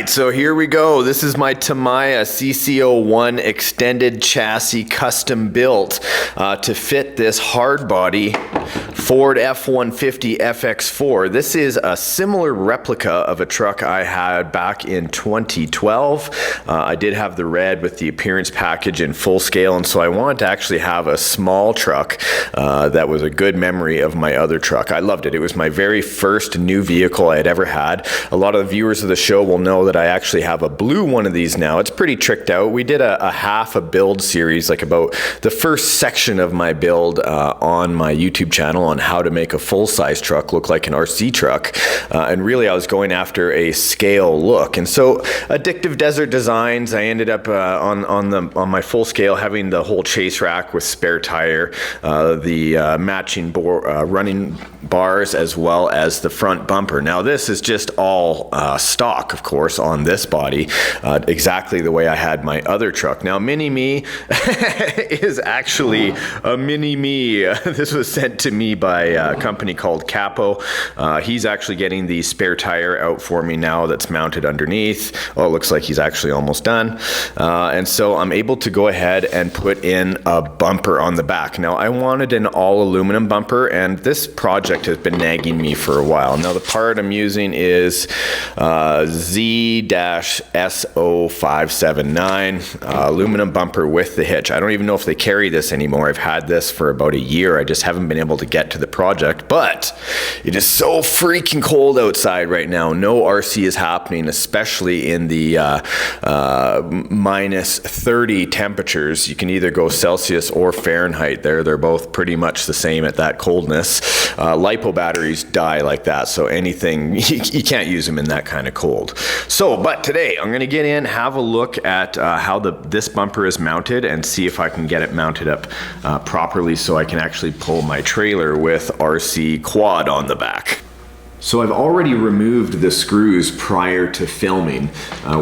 right, so here we go. This is my Tamiya CC-01 extended chassis custom built to fit this hard body Ford F150 FX4. This is a similar replica of a truck I had back in 2012. I did have the red with the appearance package in full scale, and so I wanted to actually have a small truck that was a good memory of my other truck. I loved it. It was my very first new vehicle I had ever had. A lot of the viewers of the show will know that I actually have a blue one of these now. It's pretty tricked out. We did a half a build series, like about the first section of my build on my YouTube channel on how to make a full-size truck look like an RC truck. And really I was going after a scale look. And so Addictive Desert Designs, I ended up on my full scale having the whole chase rack with spare tire, the matching running bars, as well as the front bumper. Now this is just all stock, of course, on this body, exactly the way I had my other truck. Now Mini-Me is actually a Mini-Me. This was sent to me by a company called Capo. He's actually getting the spare tire out for me now that's mounted underneath. Oh, it looks like he's actually almost done. And so I'm able to go ahead and put in a bumper on the back. Now I wanted an all aluminum bumper, and this project has been nagging me for a while. Now the part I'm using is Z-SO579 aluminum bumper with the hitch. I don't even know if they carry this anymore. I've had this for about a year. I just haven't been able to get to the project, but it is so freaking cold outside right now. No RC is happening, especially in the minus 30 temperatures. You can either go Celsius or Fahrenheit there. They're both pretty much the same at that coldness. LiPo batteries die like that, so anything, you can't use them in that kind of cold. So, but today I'm gonna get in, have a look at how this bumper is mounted and see if I can get it mounted up properly so I can actually pull my trailer with RC quad on the back. So I've already removed the screws prior to filming,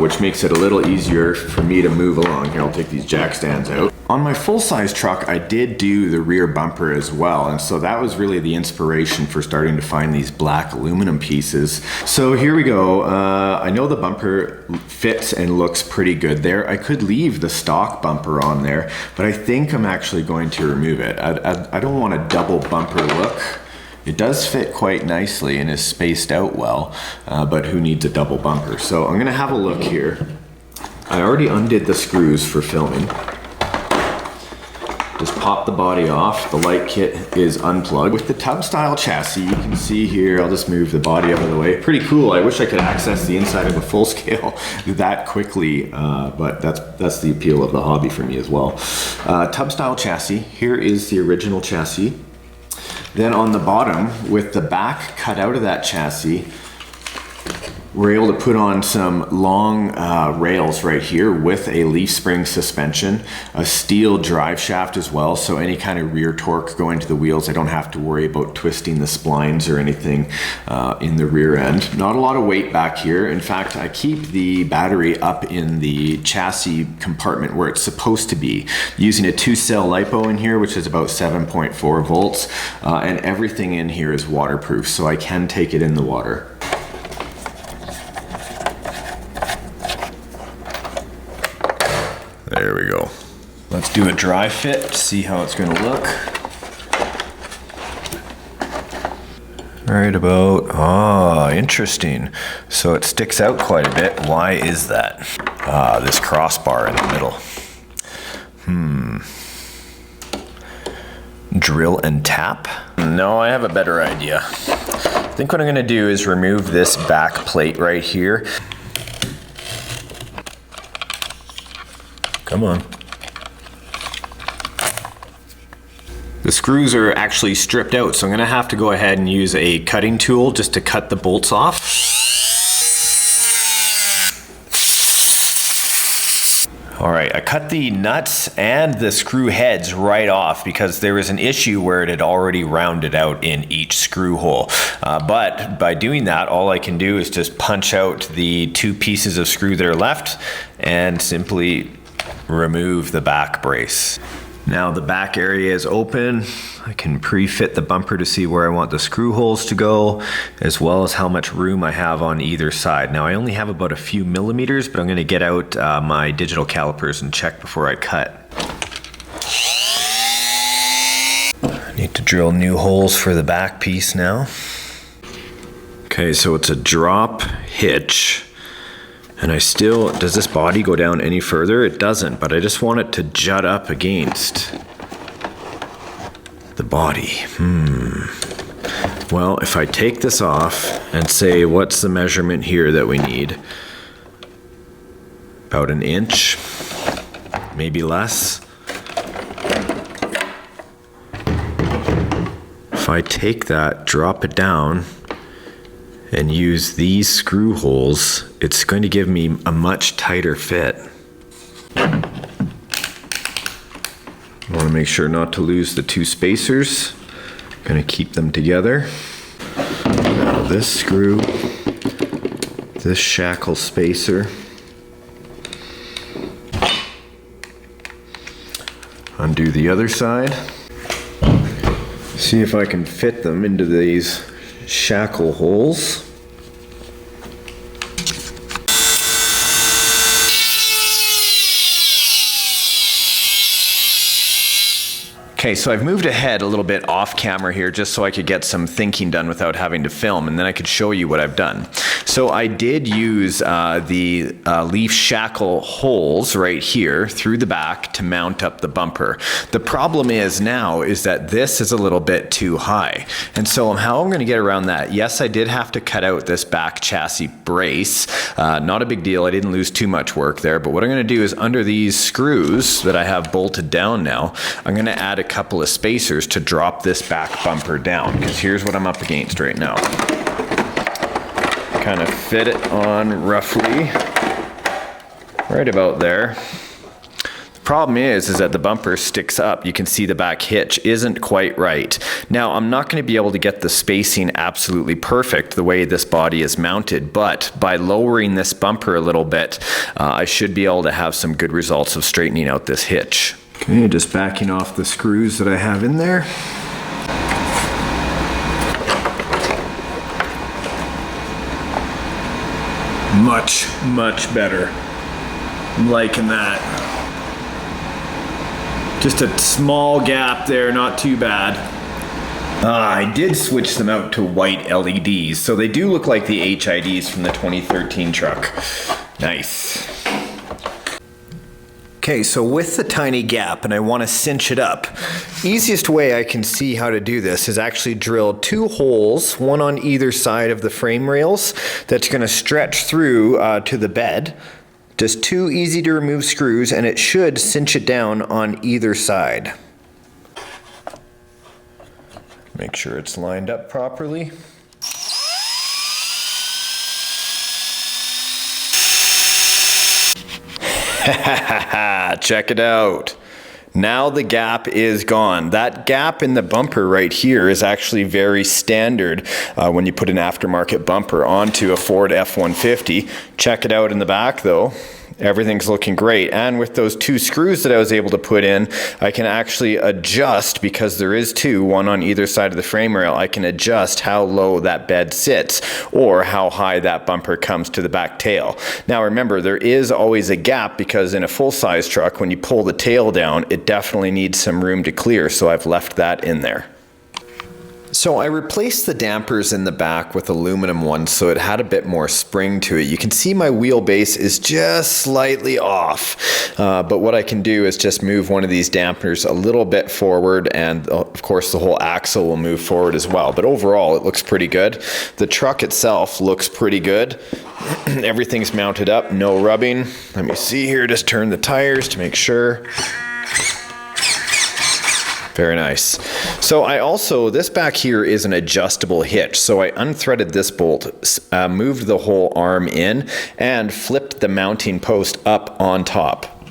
which makes it a little easier for me to move along. Here, I'll take these jack stands out. On my full-size truck, I did do the rear bumper as well, and so that was really the inspiration for starting to find these black aluminum pieces. So here we go. I know the bumper fits and looks pretty good there. I could leave the stock bumper on there, but I think I'm actually going to remove it. I don't want a double bumper look. It does fit quite nicely and is spaced out well, but who needs a double bumper? So I'm gonna have a look here. I already undid the screws for filming. Just pop the body off. The light kit is unplugged. With the tub style chassis, you can see here, I'll just move the body out of the way. Pretty cool. I wish I could access the inside of a full scale that quickly, but that's the appeal of the hobby for me as well. Tub style chassis. Here is the original chassis. Then on the bottom, with the back cut out of that chassis, we're able to put on some long rails right here with a leaf spring suspension, a steel drive shaft as well, so any kind of rear torque going to the wheels, I don't have to worry about twisting the splines or anything in the rear end. Not a lot of weight back here. In fact, I keep the battery up in the chassis compartment where it's supposed to be, using a 2-cell LiPo in here, which is about 7.4 volts, and everything in here is waterproof, so I can take it in the water. There we go. Let's do a dry fit to see how it's going to look. Right about, interesting. So it sticks out quite a bit. Why is that? This crossbar in the middle. Drill and tap? No, I have a better idea. I think what I'm going to do is remove this back plate right here. Come on. The screws are actually stripped out, so I'm gonna have to go ahead and use a cutting tool just to cut the bolts off. All right, I cut the nuts and the screw heads right off because there was an issue where it had already rounded out in each screw hole. But by doing that, all I can do is just punch out the 2 pieces of screw that are left and simply remove the back brace. Now the back area is open. I can pre-fit the bumper to see where I want the screw holes to go, as well as how much room I have on either side. Now I only have about a few millimeters, but I'm gonna get out my digital calipers and check before I cut. I need to drill new holes for the back piece now. Okay, so it's a drop hitch. And does this body go down any further? It doesn't, but I just want it to jut up against the body. Well, if I take this off and say, what's the measurement here that we need? About an inch, maybe less. If I take that, drop it down, and use these screw holes, it's going to give me a much tighter fit. I want to make sure not to lose the two spacers. I'm going to keep them together. Now this screw, this shackle spacer. Undo the other side. See if I can fit them into these shackle holes. Okay, so I've moved ahead a little bit off camera here just so I could get some thinking done without having to film, and then I could show you what I've done. So I did use the leaf shackle holes right here through the back to mount up the bumper. The problem is now is that this is a little bit too high. And so how I'm gonna get around that, yes, I did have to cut out this back chassis brace. Not a big deal, I didn't lose too much work there, but what I'm gonna do is under these screws that I have bolted down now, I'm gonna add a couple of spacers to drop this back bumper down, because here's what I'm up against right now. Kind of fit it on roughly right about there. The problem is that the bumper sticks up. You can see the back hitch isn't quite right. Now I'm not going to be able to get the spacing absolutely perfect the way this body is mounted, but by lowering this bumper a little bit, I should be able to have some good results of straightening out this hitch. Okay, just backing off the screws that I have in there. Much better. I'm liking that. Just a small gap there, not too bad. I did switch them out to white LEDs, so they do look like the HIDs from the 2013 truck. Nice. Okay, so with the tiny gap, and I want to cinch it up, easiest way I can see how to do this is actually drill two holes, one on either side of the frame rails, that's going to stretch through to the bed. Just two easy to remove screws, and it should cinch it down on either side. Make sure it's lined up properly. Check it out. Now the gap is gone. That gap in the bumper right here is actually very standard when you put an aftermarket bumper onto a Ford F-150. Check it out in the back though. Everything's looking great, and with those two screws that I was able to put in, I can actually adjust, because there is two, one on either side of the frame rail, I can adjust how low that bed sits or how high that bumper comes to the back tail. Now remember, there is always a gap, because in a full-size truck, when you pull the tail down, it definitely needs some room to clear, so I've left that in there. So I replaced the dampers in the back with aluminum ones so it had a bit more spring to it. You can see my wheelbase is just slightly off, but what I can do is just move one of these dampers a little bit forward, and of course the whole axle will move forward as well. But overall it looks pretty good. The truck itself looks pretty good. Everything's mounted up, no rubbing. Let me see here, just turn the tires to make sure. Very nice. So I also, this back here is an adjustable hitch. So I unthreaded this bolt, moved the whole arm in, and flipped the mounting post up on top.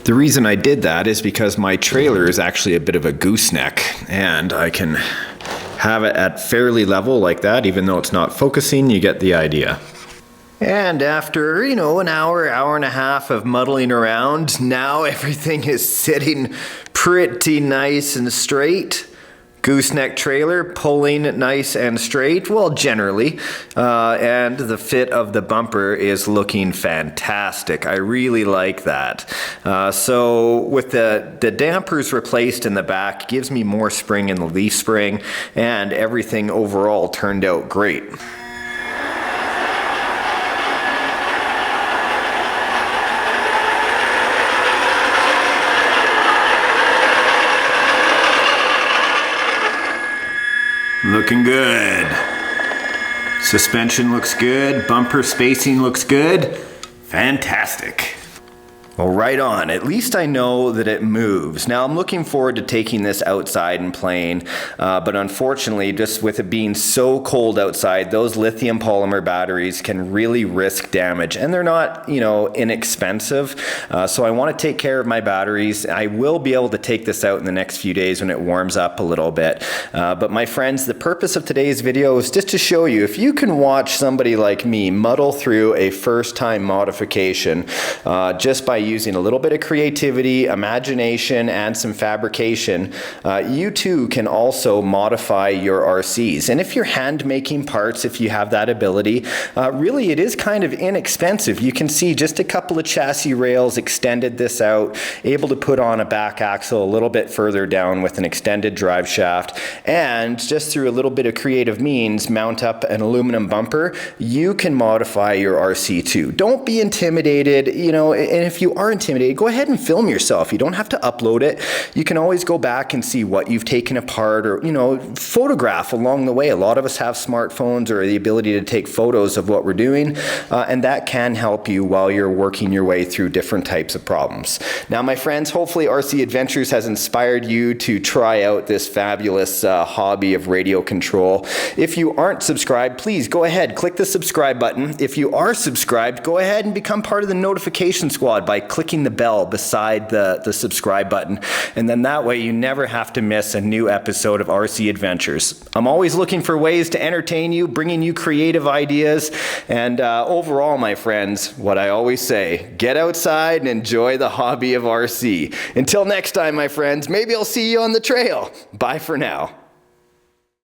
The reason I did that is because my trailer is actually a bit of a gooseneck, and I can have it at fairly level like that, even though it's not focusing. You get the idea. And after, an hour, hour and a half of muddling around, now everything is sitting pretty nice and straight. Gooseneck trailer pulling nice and straight, well, generally, and the fit of the bumper is looking fantastic. I really like that. So with the dampers replaced in the back, gives me more spring in the leaf spring, and everything overall turned out great. Looking good. Suspension looks good. Bumper spacing looks good. Fantastic. Well, right on. At least I know that it moves. Now I'm looking forward to taking this outside and playing, but unfortunately, just with it being so cold outside, those lithium polymer batteries can really risk damage, and they're not, inexpensive. So I want to take care of my batteries. I will be able to take this out in the next few days when it warms up a little bit. But my friends, the purpose of today's video is just to show you, if you can watch somebody like me muddle through a first-time modification just by using a little bit of creativity, imagination, and some fabrication, you too can also modify your RCs. And if you're hand making parts, if you have that ability, really it is kind of inexpensive. You can see just a couple of chassis rails, extended this out, able to put on a back axle a little bit further down with an extended drive shaft, and just through a little bit of creative means, mount up an aluminum bumper. You can modify your RC too. Don't be intimidated, and if you are intimidated, go ahead and film yourself. You don't have to upload it. You can always go back and see what you've taken apart, or photograph along the way. A lot of us have smartphones or the ability to take photos of what we're doing, and that can help you while you're working your way through different types of problems. Now, my friends, hopefully RC Adventures has inspired you to try out this fabulous hobby of radio control. If you aren't subscribed, please go ahead, click the subscribe button. If you are subscribed, go ahead and become part of the notification squad by clicking the bell beside the subscribe button, and then that way you never have to miss a new episode of RC Adventures. I'm always looking for ways to entertain you, bringing you creative ideas, and overall, my friends, what I always say, get outside and enjoy the hobby of RC. Until next time, my friends, maybe I'll see you on the trail. Bye for now.